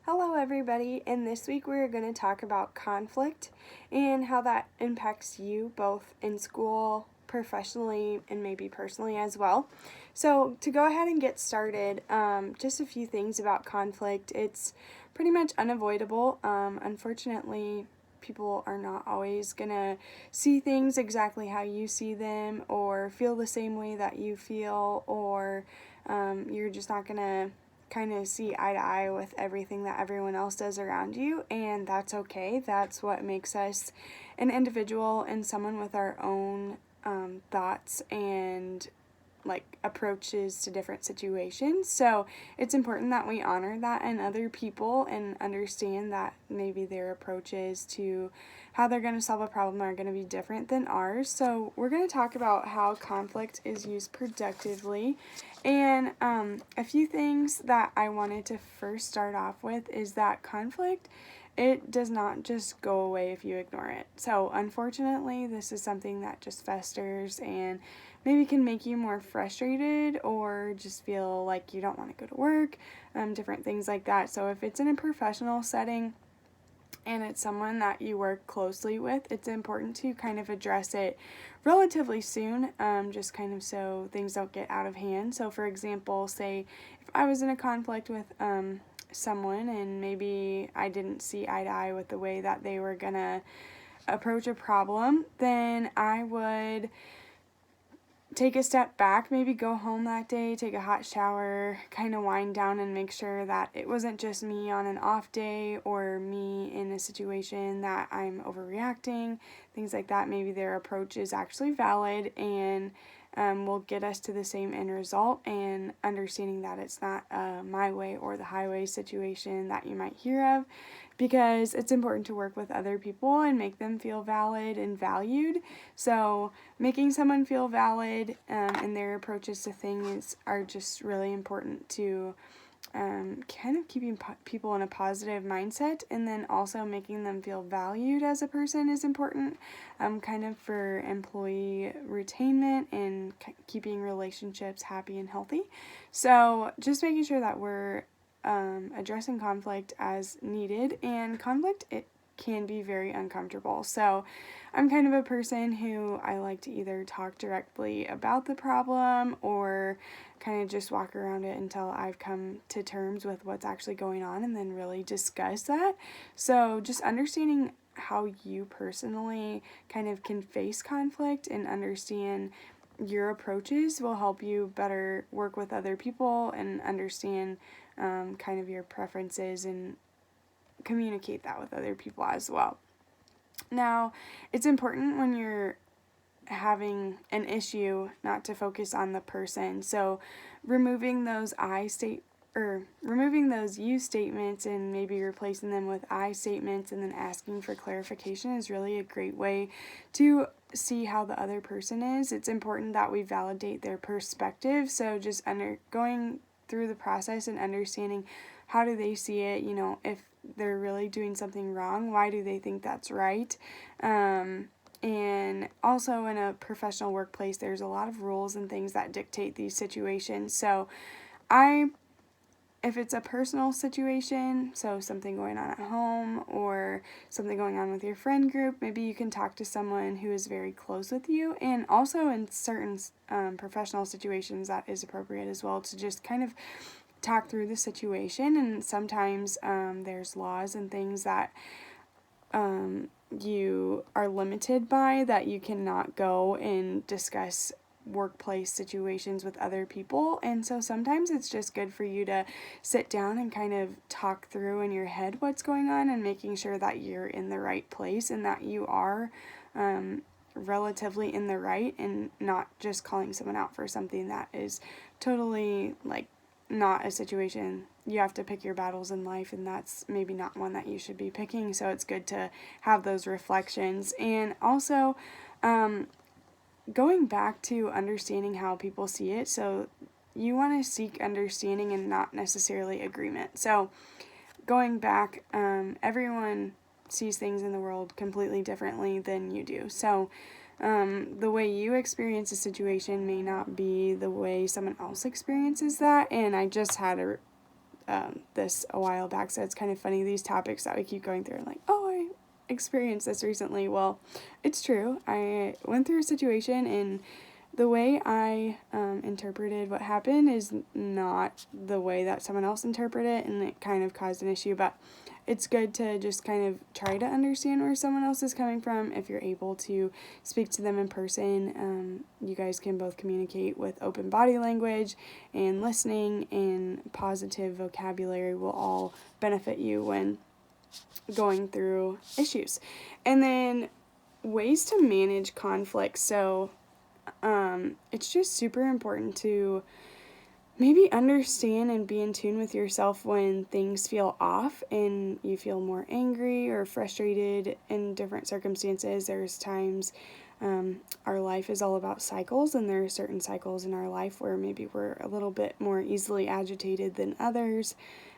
Hello everybody, and this week we're going to talk about conflict and how that impacts you both in school, professionally, and maybe personally as well. So to go ahead and get started, just a few things about conflict. It's pretty much unavoidable. Unfortunately, people are not always going to see things exactly how you see them or feel the same way that you feel, or you're just not going to kind of see eye to eye with everything that everyone else does around you, and that's okay. That's what makes us an individual and someone with our own thoughts and approaches to different situations. So it's important that we honor that in other people and understand that maybe their approaches to how they're going to solve a problem are going to be different than ours. So we're going to talk about how conflict is used productively. And a few things that I wanted to first start off with is that conflict, it does not just go away if you ignore it. So unfortunately, this is something that just festers and maybe can make you more frustrated or just feel like you don't want to go to work, different things like that. So if it's in a professional setting and it's someone that you work closely with, it's important to kind of address it relatively soon, just kind of so things don't get out of hand. So for example, say if I was in a conflict with someone and maybe I didn't see eye to eye with the way that they were gonna approach a problem, then I would take a step back, maybe go home that day, take a hot shower, kind of wind down and make sure that it wasn't just me on an off day or me in a situation that I'm overreacting, things like that. Maybe their approach is actually valid and will get us to the same end result, and understanding that it's not my way or the highway situation that you might hear of, because it's important to work with other people and make them feel valid and valued. So making someone feel valid in their approaches to things are just really important to kind of keeping people in a positive mindset, and then also making them feel valued as a person is important, kind of for employee retainment and keeping relationships happy and healthy. So just making sure that we're addressing conflict as needed, and conflict, it can be very uncomfortable. So I'm kind of a person who I like to either talk directly about the problem or kind of just walk around it until I've come to terms with what's actually going on and then really discuss that. So just understanding how you personally kind of can face conflict and understand your approaches will help you better work with other people and understand kind of your preferences and communicate that with other people as well. Now, it's important when you're having an issue not to focus on the person. So removing those removing those you statements and maybe replacing them with I statements and then asking for clarification is really a great way to see how the other person is. It's important that we validate their perspective. So just going through the process and understanding how do they see it, if they're really doing something wrong, why do they think that's right? And also in a professional workplace, there's a lot of rules and things that dictate these situations. So if it's a personal situation, so something going on at home or something going on with your friend group, maybe you can talk to someone who is very close with you. And also in certain professional situations, that is appropriate as well, to just kind of talk through the situation. And sometimes there's laws and things that you are limited by, that you cannot go and discuss workplace situations with other people. And so sometimes it's just good for you to sit down and kind of talk through in your head what's going on and making sure that you're in the right place and that you are relatively in the right, and not just calling someone out for something that is totally not a situation. You have to pick your battles in life, and that's maybe not one that you should be picking. So it's good to have those reflections. And also going back to understanding how people see it. So you want to seek understanding and not necessarily agreement. So going back, everyone sees things in the world completely differently than you do. So the way you experience a situation may not be the way someone else experiences that. And I just had this a while back, so it's kind of funny, these topics that we keep going through, like, oh, I experienced this recently. Well, it's true. I went through a situation, and the way I interpreted what happened is not the way that someone else interpreted it, and it kind of caused an issue. But it's good to just kind of try to understand where someone else is coming from. If you're able to speak to them in person, you guys can both communicate with open body language, and listening and positive vocabulary will all benefit you when going through issues. And then ways to manage conflict. So it's just super important to maybe understand and be in tune with yourself when things feel off and you feel more angry or frustrated in different circumstances. There's times our life is all about cycles, and there are certain cycles in our life where maybe we're a little bit more easily agitated than others,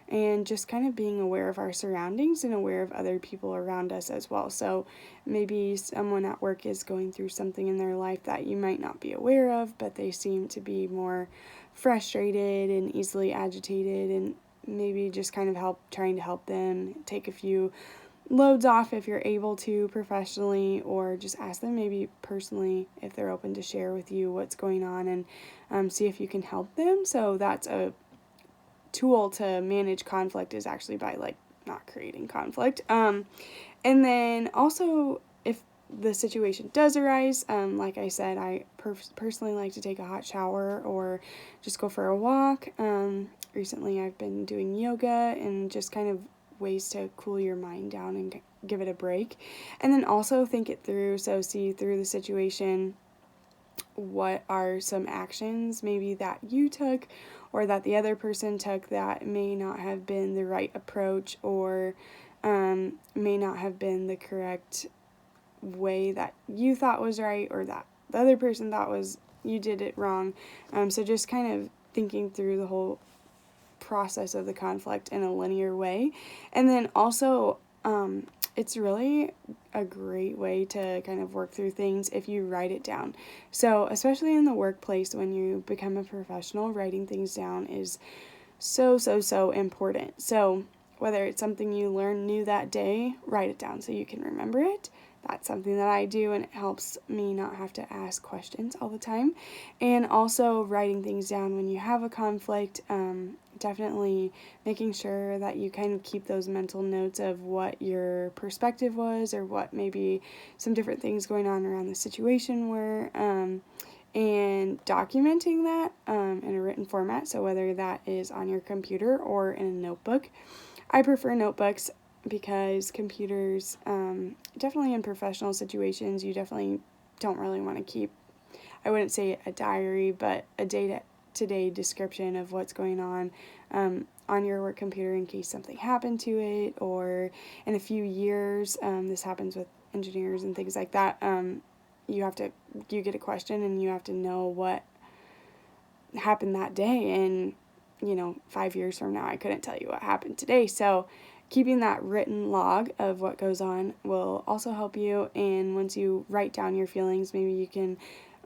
and just kind of being aware of our surroundings and aware of other people around us as well. So maybe someone at work is going through something in their life that you might not be aware of, but they seem to be more frustrated and easily agitated, and maybe just kind of trying to help them take a few loads off if you're able to professionally, or just ask them maybe personally if they're open to share with you what's going on, and see if you can help them. So that's a tool to manage conflict, is actually by like not creating conflict. And then also, if the situation does arise, like I said, I personally like to take a hot shower or just go for a walk. Recently I've been doing yoga, and just kind of ways to cool your mind down and give it a break. And then also think it through, so see through the situation, what are some actions maybe that you took or that the other person took that may not have been the right approach, or may not have been the correct way that you thought was right, or that the other person thought was, you did it wrong. So just kind of thinking through the whole process of the conflict in a linear way. And then also, it's really a great way to kind of work through things if you write it down. So especially in the workplace, when you become a professional, writing things down is so important. So whether it's something you learn new that day, write it down so you can remember it. That's something that I do, and it helps me not have to ask questions all the time. And also writing things down when you have a conflict, definitely making sure that you kind of keep those mental notes of what your perspective was, or what maybe some different things going on around the situation were, and documenting that in a written format. So whether that is on your computer or in a notebook. I prefer notebooks because computers, definitely in professional situations, you definitely don't really want to keep, I wouldn't say a diary, but a day-to-day description of what's going on your work computer in case something happened to it, or in a few years, this happens with engineers and things like that, you get a question and you have to know what happened that day, and 5 years from now I couldn't tell you what happened today. So keeping that written log of what goes on will also help you. And once you write down your feelings, maybe you can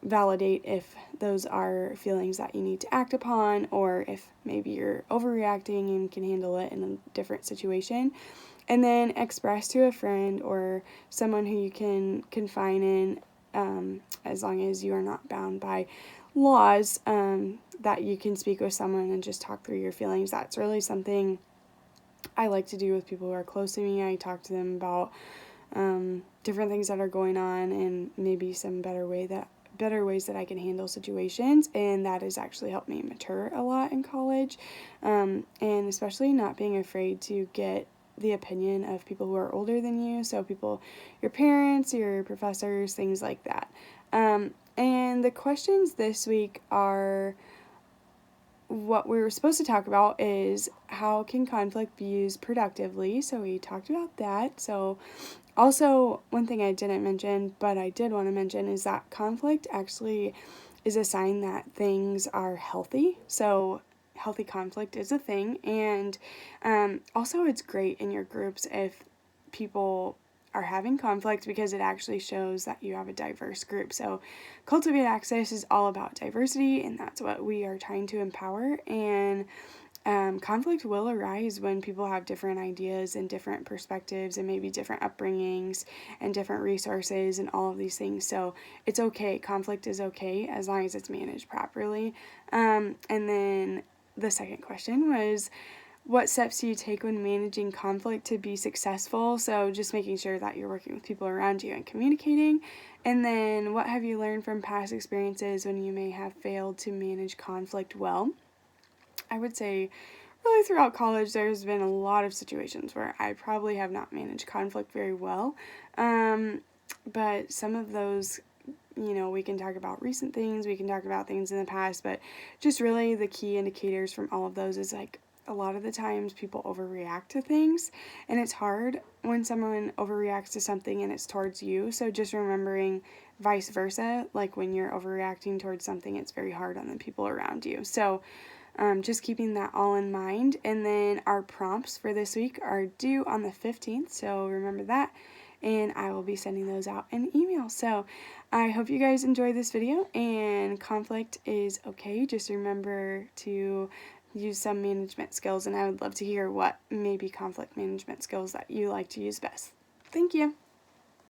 validate if those are feelings that you need to act upon, or if maybe you're overreacting and can handle it in a different situation. And then express to a friend or someone who you can confine in, as long as you are not bound by laws, that you can speak with someone and just talk through your feelings. That's really something I like to do with people who are close to me. I talk to them about different things that are going on, and maybe some better ways that I can handle situations, and that has actually helped me mature a lot in college, and especially not being afraid to get the opinion of people who are older than you, so people, your parents, your professors, things like that. And the questions this week are, what we were supposed to talk about is how can conflict be used productively, so we talked about that. So also, one thing I didn't mention, but I did want to mention, is that conflict actually is a sign that things are healthy. So healthy conflict is a thing, and also it's great in your groups if people are having conflict, because it actually shows that you have a diverse group. So Cultivate Access is all about diversity, and that's what we are trying to empower. And conflict will arise when people have different ideas and different perspectives and maybe different upbringings and different resources and all of these things. So it's okay. Conflict is okay as long as it's managed properly. And then the second question was, what steps do you take when managing conflict to be successful? So just making sure that you're working with people around you and communicating. And then what have you learned from past experiences when you may have failed to manage conflict well? I would say really throughout college there's been a lot of situations where I probably have not managed conflict very well. But some of those, we can talk about recent things, we can talk about things in the past, but just really the key indicators from all of those is like a lot of the times people overreact to things, and it's hard when someone overreacts to something and it's towards you. So just remembering vice versa, like when you're overreacting towards something, it's very hard on the people around you. So just keeping that all in mind. And then our prompts for this week are due on the 15th, so remember that. And I will be sending those out in email. So I hope you guys enjoyed this video, and conflict is okay. Just remember to use some management skills, and I would love to hear what maybe conflict management skills that you like to use best. Thank you.